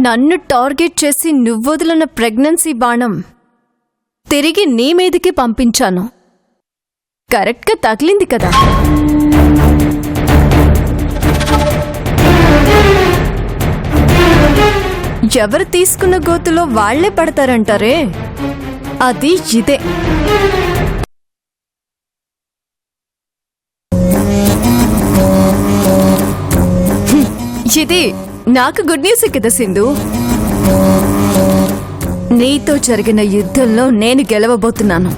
నన్ను టార్గెట్ చేసి నువ్వొదిలిన ప్రెగ్నెన్సీ బాణం తిరిగి నీ మీదికి పంపించాను. కరెక్ట్గా తగిలింది కదా. ఎవరు తీసుకున్న గోతులో వాళ్లే పడతారంటారే, అది ఇదే. ఇది నాకు గుడ్ న్యూస్ కదా సింధు. నీతో జరిగిన యుద్ధంలో నేను గెలవబోతున్నాను.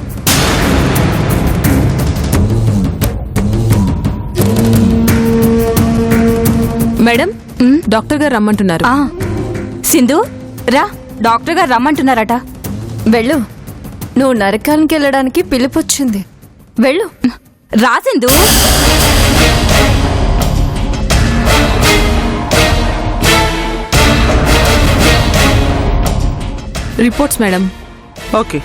మేడం, డాక్టర్ గారు రమ్మంటున్నారు. సింధు రా, డాక్టర్ గారు రమ్మంటున్నారట. వెళ్ళు, నువ్వు నరకానికి వెళ్ళడానికి పిలుపొచ్చింది. వెళ్ళు. రా Sindhu. Reports madam. Okay.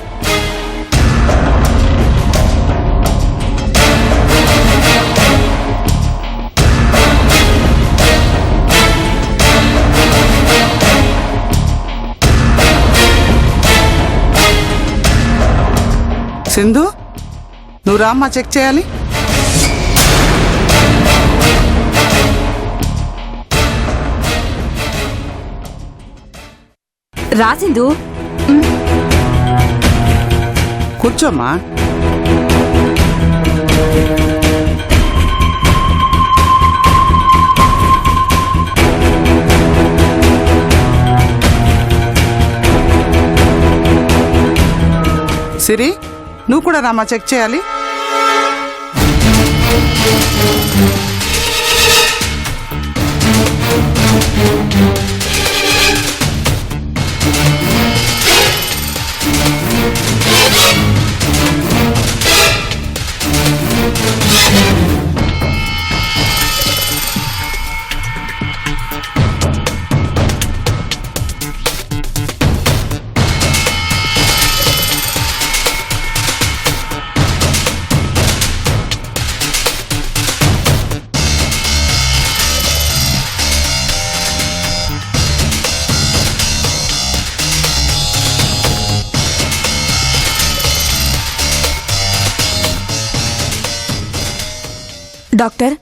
Sindhu, నువ్వు రామ్మా, చెక్ చేయాలి. రా సింధు, కూర్చోమ్మా. సిరి, నువ్వు కూడా రామా, చెక్ చేయాలి. డాక్టర్,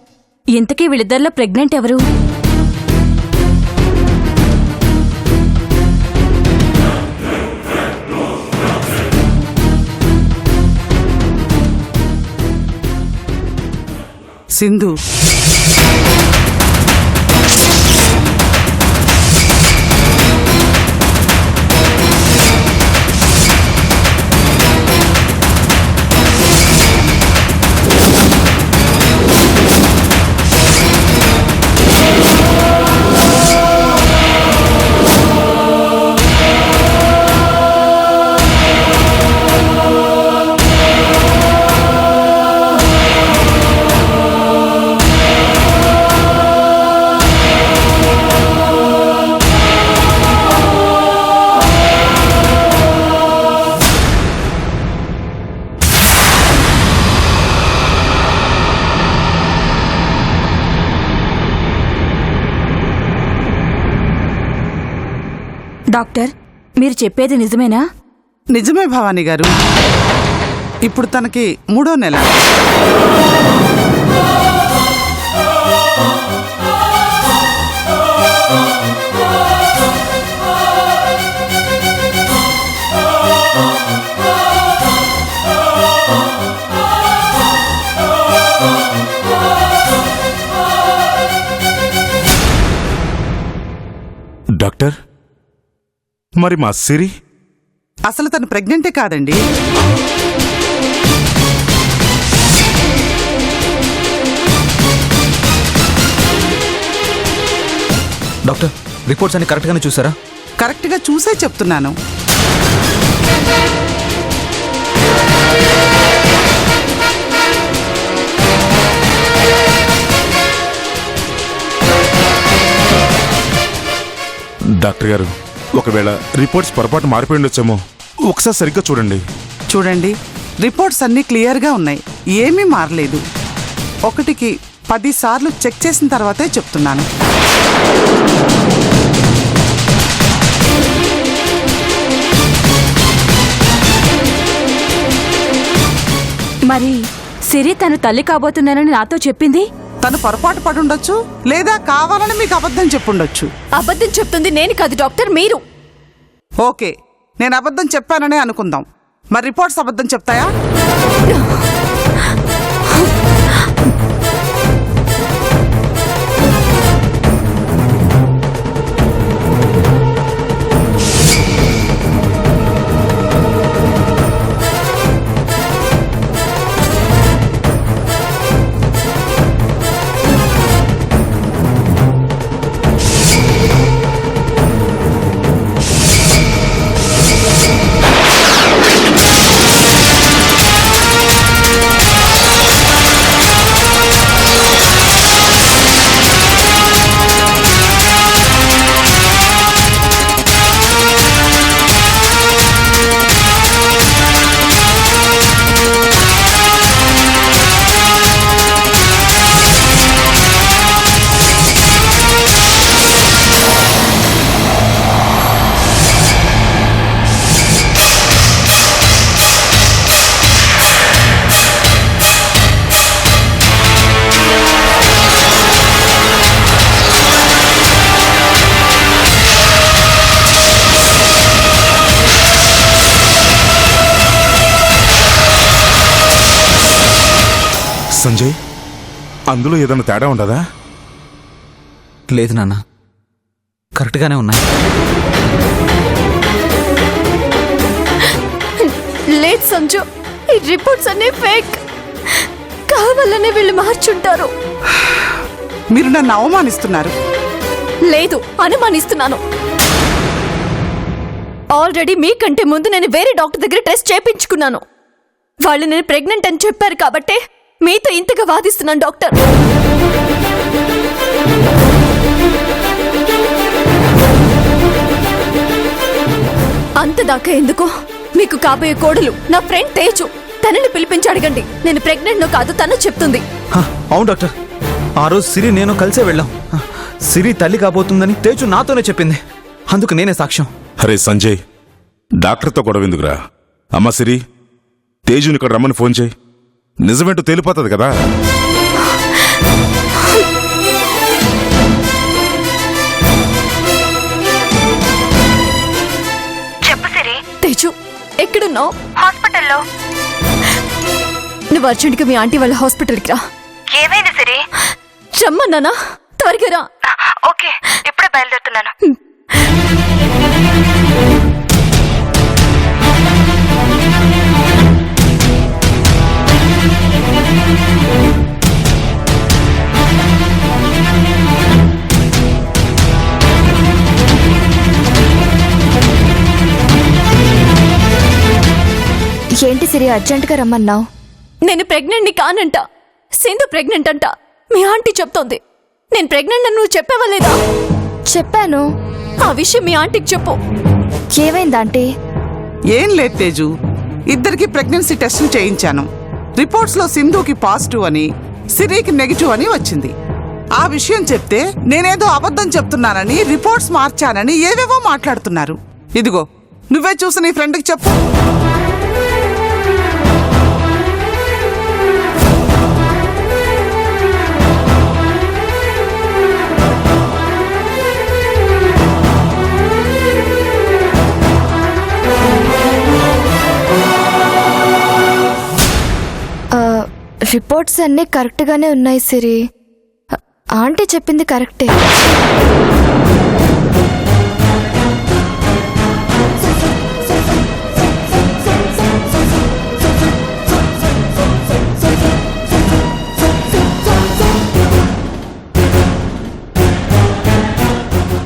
ఇంతకీ వీళ్ళిద్దరిలో ప్రెగ్నెంట్ ఎవరు? సింధు. డాక్టర్, మీరు చెప్పేది నిజమేనా? నిజమే భవానీ గారు. ఇప్పుడు తనకి 3వ నెల. డాక్టర్, మరి మా సిరి? అసలు తను ప్రెగ్నెంటే కాదండి. డాక్టర్, రిపోర్ట్స్ అన్ని కరెక్ట్గానే చూసారా? కరెక్ట్గా చూసే చెప్తున్నాను. డాక్టర్ గారు, ఒకవేళ రిపోర్ట్స్ పొరపాటు మారిపోయి ఉండొచ్చేమో, ఒకసారి సరిగ్గా చూడండి. చూడండి, రిపోర్ట్స్ అన్నీ క్లియర్గా ఉన్నాయి, ఏమీ మారలేదు. 1కి 10 సార్లు చెక్ చేసిన తర్వాతే చెప్తున్నాను. మరి సిరి తను తల్లి కాబోతున్నానని నాతో చెప్పింది? తను పొరపాటు పడుండొచ్చు, లేదా కావాలని మీకు అబద్ధం చెప్పుండొచ్చు. అబద్ధం చెప్తుంది నేను కాదు డాక్టర్, మీరు. ఓకే, నేను అబద్ధం చెప్పాననే అనుకుందాం. మరి రిపోర్ట్స్ అబద్ధం చెప్తాయా? సంజయ్, అందులో ఏదైనా తేడా ఉండదా? లేదు నాన్న, కరెక్ట్గానే ఉన్నాయి. లేదు సంజు, ఈ రిపోర్ట్స్ అన్నీ ఫేక్. కావాలనే వీళ్ళు మార్చుంటారు. మీరు నన్ను అవమానిస్తున్నారు. లేదు, అనుమానిస్తున్నాను. ఆల్రెడీ మీకంటే ముందు నేను వేరే డాక్టర్ దగ్గర టెస్ట్ చేయించుకున్నాను. వాళ్ళు నేను ప్రెగ్నెంట్ అని చెప్పారు కాబట్టే మీతో ఇంతగా వాదిస్తున్నాను డాక్టర్. అంతదాకా ఎందుకు? మీకు కాబోయే కోడలు నా ఫ్రెండ్ తేజు, తనని పిలిపించి అడగండి. నేను ప్రెగ్నెంట్ కాదు తను చెప్తుంది. అవును డాక్టర్, ఆ రోజు సిరి నేను కలిసే వెళ్ళాం. సిరి తల్లి కాబోతుందని తేజు నాతోనే చెప్పింది. అందుకు నేనే సాక్ష్యం. అరే సంజయ్, డాక్టర్తో గొడవ ఎందుకురా? అమ్మ సిరి, తేజుని ఇక్కడ రమ్మని ఫోన్ చేయి. నిజమేంటో తేలిపోతుంది కదా. చెప్పు సిరి. తేజు ఎక్కడున్నావు? హాస్పిటల్లో. నువ్వు అర్జెంట్గా మీ ఆంటీ వాళ్ళ హాస్పిటల్కి రా. ఏమైంది సిరి? రమ్మన్నానా? త్వరగా రా. ఓకే, ఇప్పుడే బయలుదేరుతున్నాను. ఏంటి సిరి, అర్జెంటుగా రమ్మన్నావు? నేను ప్రెగ్నెంట్ని కానంట. సింధు ప్రెగ్నెంట్ అంట. మీ ఆంటీ చెప్తోంది. నేను ప్రెగ్నెంట్ అని నువ్వు చెప్పావా లేదా? చెప్పాను. ఆ విషయం మీ ఆంటీకి చెప్పు. ఏమైంది ఆంటీ? ఏం లేదు తేజు, ఇద్దరికి ప్రెగ్నెన్సీ టెస్టులు చేయించాను. రిపోర్ట్స్ లో సింధుకి పాజిటివ్ అని, సిరికి నెగిటివ్ అని వచ్చింది. ఆ విషయం చెప్తే నేనేదో అబద్ధం చెప్తున్నానని, రిపోర్ట్స్ మార్చానని ఏవేవో మాట్లాడుతున్నారు. ఇదిగో నువ్వే చూసి నీ ఫ్రెండ్కి చెప్పు. రిపోర్ట్స్ అన్నీ కరెక్ట్గానే ఉన్నాయి సిరి. ఆంటీ చెప్పింది కరెక్టే.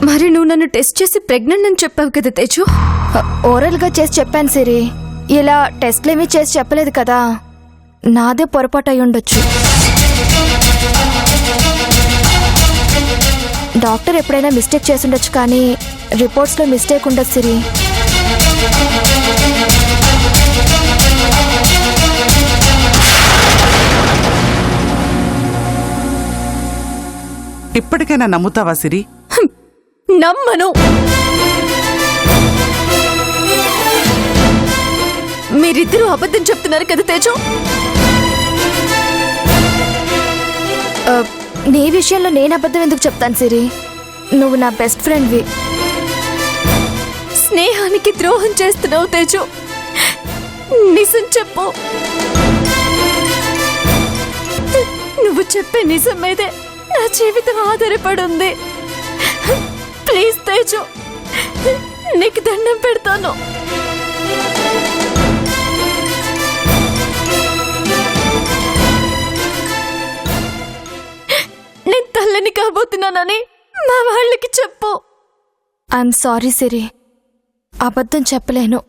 మరి నువ్వు నన్ను టెస్ట్ చేసి ప్రెగ్నెంట్ అని చెప్పావు కదా తేజు? ఓరల్గా చేసి చెప్పాను సిరి. ఇలా టెస్ట్లేమీ చేసి చెప్పలేదు కదా. నాదే పొరపాటు అయి ఉండొచ్చు. డాక్టర్ ఎప్పుడైనా మిస్టేక్ చేసి ఉండొచ్చు, కానీ రిపోర్ట్స్లో మిస్టేక్ ఉండదు సిరి. ఇప్పటికైనా నమ్ముతావా సిరి? నమ్మను. మీరిద్దరూ అబద్ధం చెప్తున్నారు కదా తేజు? నీ విషయంలో నేను అబద్ధం ఎందుకు చెప్తాను సిరి? నువ్వు నా బెస్ట్ ఫ్రెండ్వి. స్నేహానికి ద్రోహం చేస్తున్నావు తేజు. నిజం చెప్పు. నువ్వు చెప్పే నిజం మీదే నా జీవితం ఆధారపడి ఉంది. ప్లీజ్ తేజు, నీకు దండం పెడతాను. నేను తల్లిని కాబోతున్నానని మా వాళ్ళకి చెప్పు. ఐఎమ్ సారీ సిరి, అబద్ధం చెప్పలేను.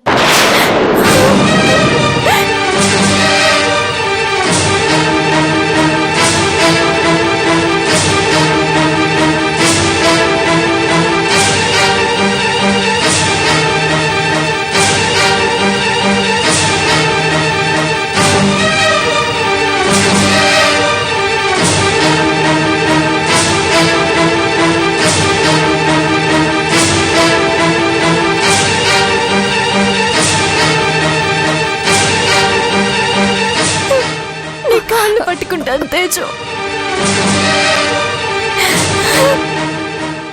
కాళ్ళు పట్టుకుంటాను తేజు.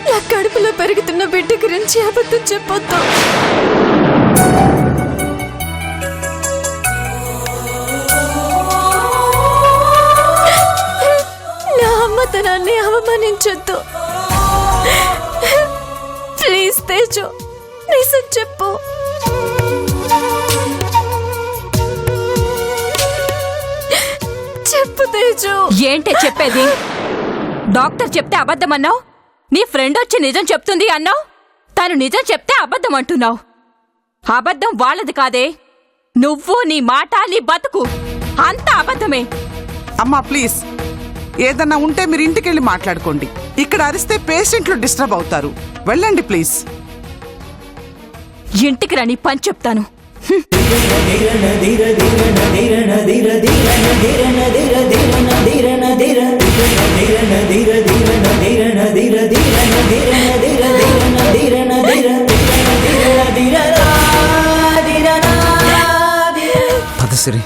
నా కడుపులో పెరుగుతున్న బిడ్డ గురించి అబద్ధం చెప్పొద్దు. నా అమ్మతనాన్ని అవమానించొద్దు. ప్లీజ్ తేజు, నిజం చెప్పు. చెప్పు తేజు. ఏంటే చెప్పేది? డాక్టర్ చెప్తే అబద్ధం అన్నావు, నీ ఫ్రెండ్ వచ్చి నిజం చెప్తుంది అన్నావు, తను నిజం చెప్తే అబద్ధం అంటున్నావు. అబద్ధం వాళ్ళది కాదే, నువ్వు, నీ మాట, నీ బతుకు అంతా అబద్ధమే. అమ్మా ప్లీజ్, ఏదన్నా ఉంటే మీరు ఇంటికెళ్ళి మాట్లాడుకోండి. ఇక్కడ అరిస్తే పేషెంట్లు డిస్టర్బ్ అవుతారు. వెళ్ళండి ప్లీజ్. ఇంటికి రా, నీ పని చెప్తాను. పద సిరి.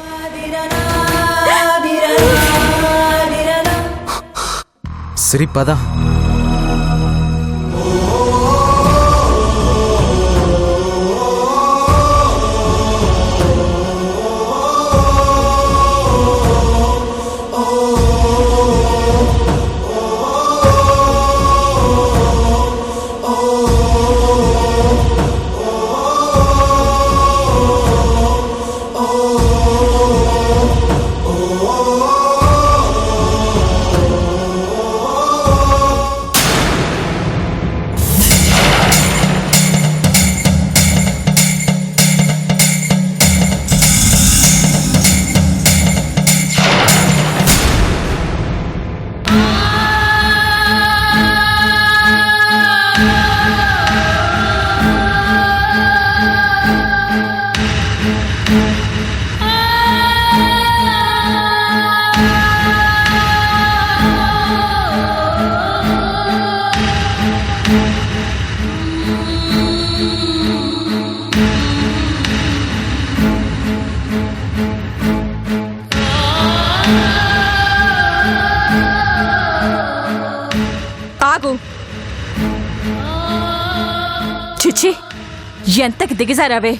సిరి పద. ఆగు. చిచి, ఎంతకి దిగజారావే?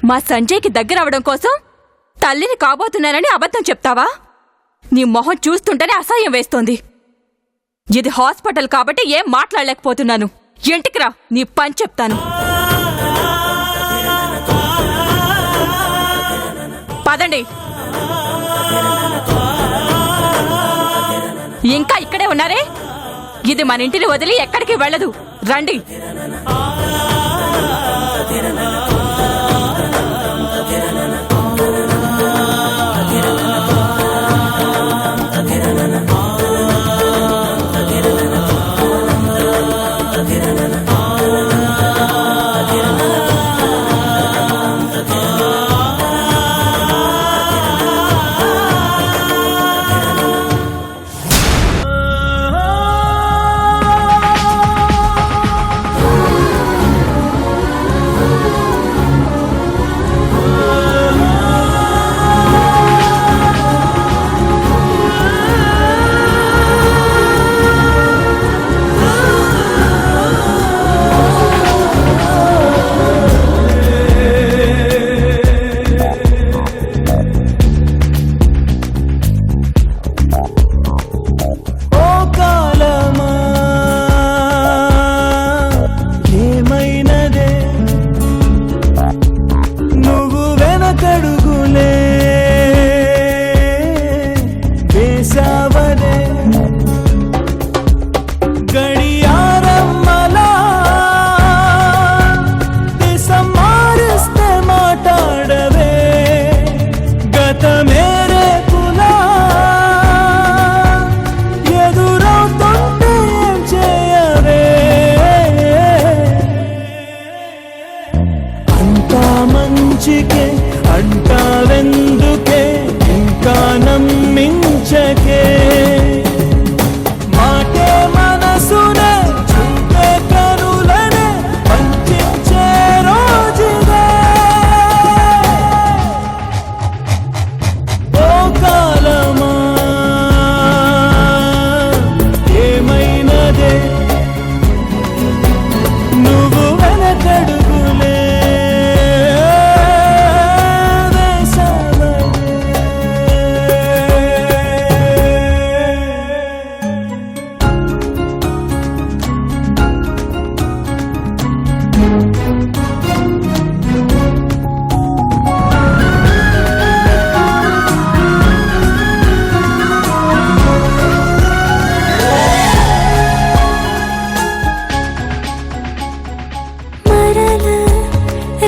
మా సంజయ్కి దగ్గర అవడం కోసం తల్లిని కాబోతున్నానని అబద్ధం చెప్తావా? నీ మొహం చూస్తుంటేనే అసహ్యం వేస్తోంది. ఇది హాస్పిటల్ కాబట్టి ఏం మాట్లాడలేకపోతున్నాను. ఇంటికి రా, నీ పని చెప్తాను. పదండి. ఇంకా ఇక్కడే ఉన్నారే? ఇది మన ఇంటిని వదిలి ఎక్కడికి వెళ్ళదు. రండి.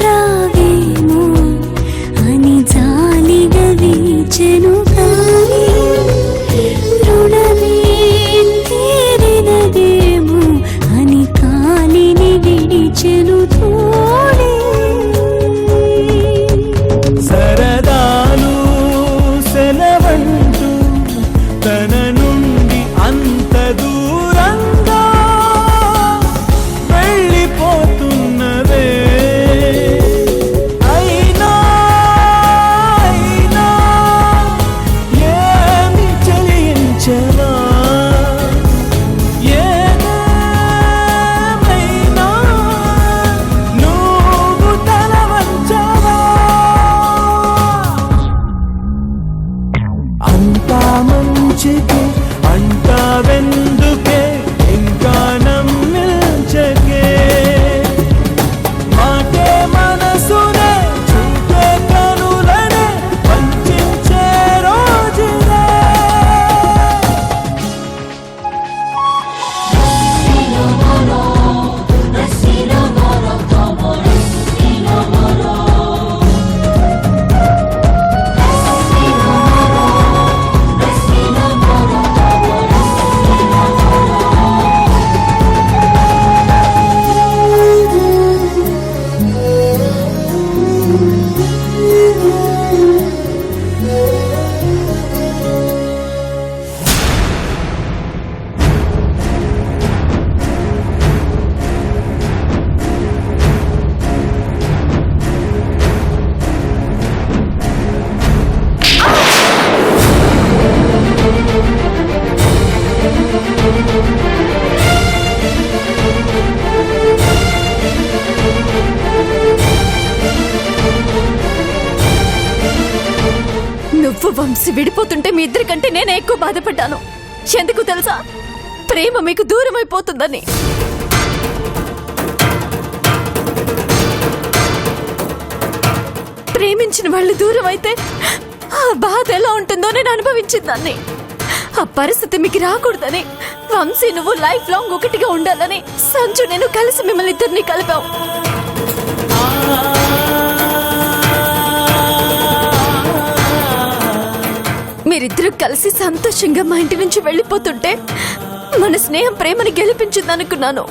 రావేమో అని జాలిగా వీచెను గాలి రుణమే తీరినదేమో అని కాలిని విడిచెను తోడే సరదాలు సెలవంటూ తన నుండి అంత దూరంగా వెళ్ళిపోతున్నవే అయినా అయినా ఏమి చెలించవా ఏమైనా నువ్వు తల వంచవా అంతా మంచికి అంతా వెందుకే ఇంకా నమ్మించకే మాటే మనసునే చూపే కనులనే వంచించే రోజులే నువ్వు వంశీ విడిపోతుంటే మీ ఇద్దరికంటే నేనే ఎక్కువ బాధపడ్డాను. ఎందుకు తెలుసా? ప్రేమ మీకు దూరం అయిపోతుందని. ప్రేమించిన వాళ్ళు దూరం అయితే ఆ బాధ ఎలా ఉంటుందో నేను అనుభవించిందాన్ని. ఆ పరిస్థితి మీకు రాకూడదని వంశీ నువ్వు లైఫ్ లాంగ్ ఒకటిగా ఉండాలని సంజు నేను కలిసి మిమ్మల్ని ఇద్దరిని కలిపాం. మీరిద్దరూ కలిసి సంతోషంగా మా ఇంటి నుంచి వెళ్ళిపోతుంటే మన స్నేహం ప్రేమని గెలిపించిందనుకున్నాను.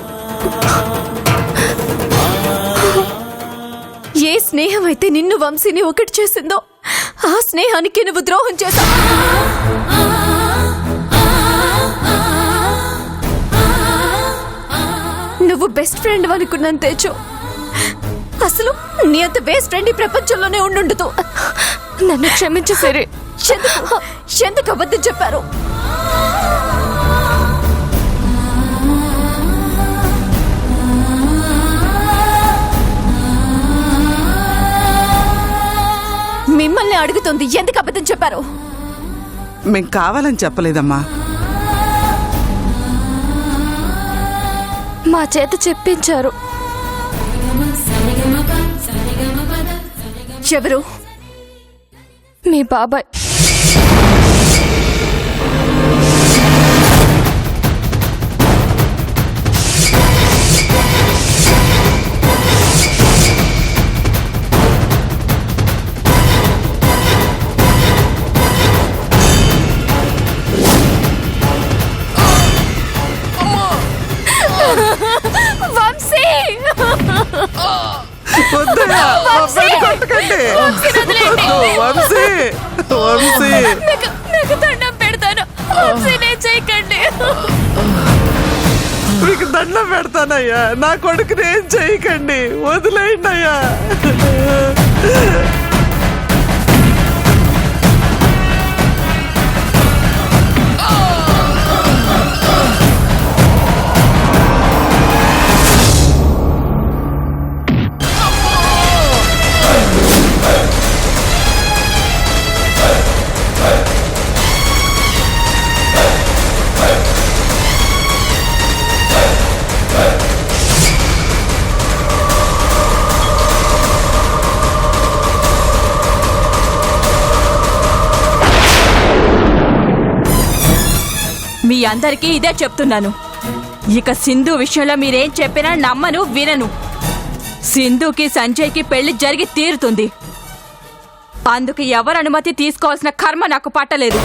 ఏ స్నేహం అయితే నిన్ను వంశీని ఒకటి చేసిందో ఆ స్నేహానికి నువ్వు ద్రోహం చేశావు. నువ్వు బెస్ట్ ఫ్రెండ్ అనుకున్నాను తేజు. అసలు నీ అంత బెస్ట్ ఫ్రెండ్ ఈ ప్రపంచంలోనే ఉండుండదు. నన్ను క్షమించు సరే. ఎందుకు అబద్ధం చెప్పారు? మిమ్మల్ని అడుగుతుంది ఎందుకు అబద్ధం చెప్పారు? మేం కావాలని చెప్పలేదమ్మా. మా చేత చెప్పించారు. ఎవరు? మీ బాబాయ్. వంశీ! వద్దయ్యా, మా అబ్బాయిని కొట్టకండి. వంశీ, వంశీ. మీకు దండం పెడతాను. వంశీనే చేయకండి. మీకు దండం పెడతానయ్యా, నా కొడుకుని ఏం చేయకండి, వదిలేయండి అయ్యా. మీ అందరికీ ఇదే చెప్తున్నాను. ఇక సింధు విషయంలో మీరేం చెప్పినా నమ్మను, వినను. సింధుకి సంజయ్కి పెళ్లి జరిగి తీరుతుంది. అందుకు ఎవరు అనుమతి తీసుకోవాల్సిన కర్మ నాకు పట్టలేదు.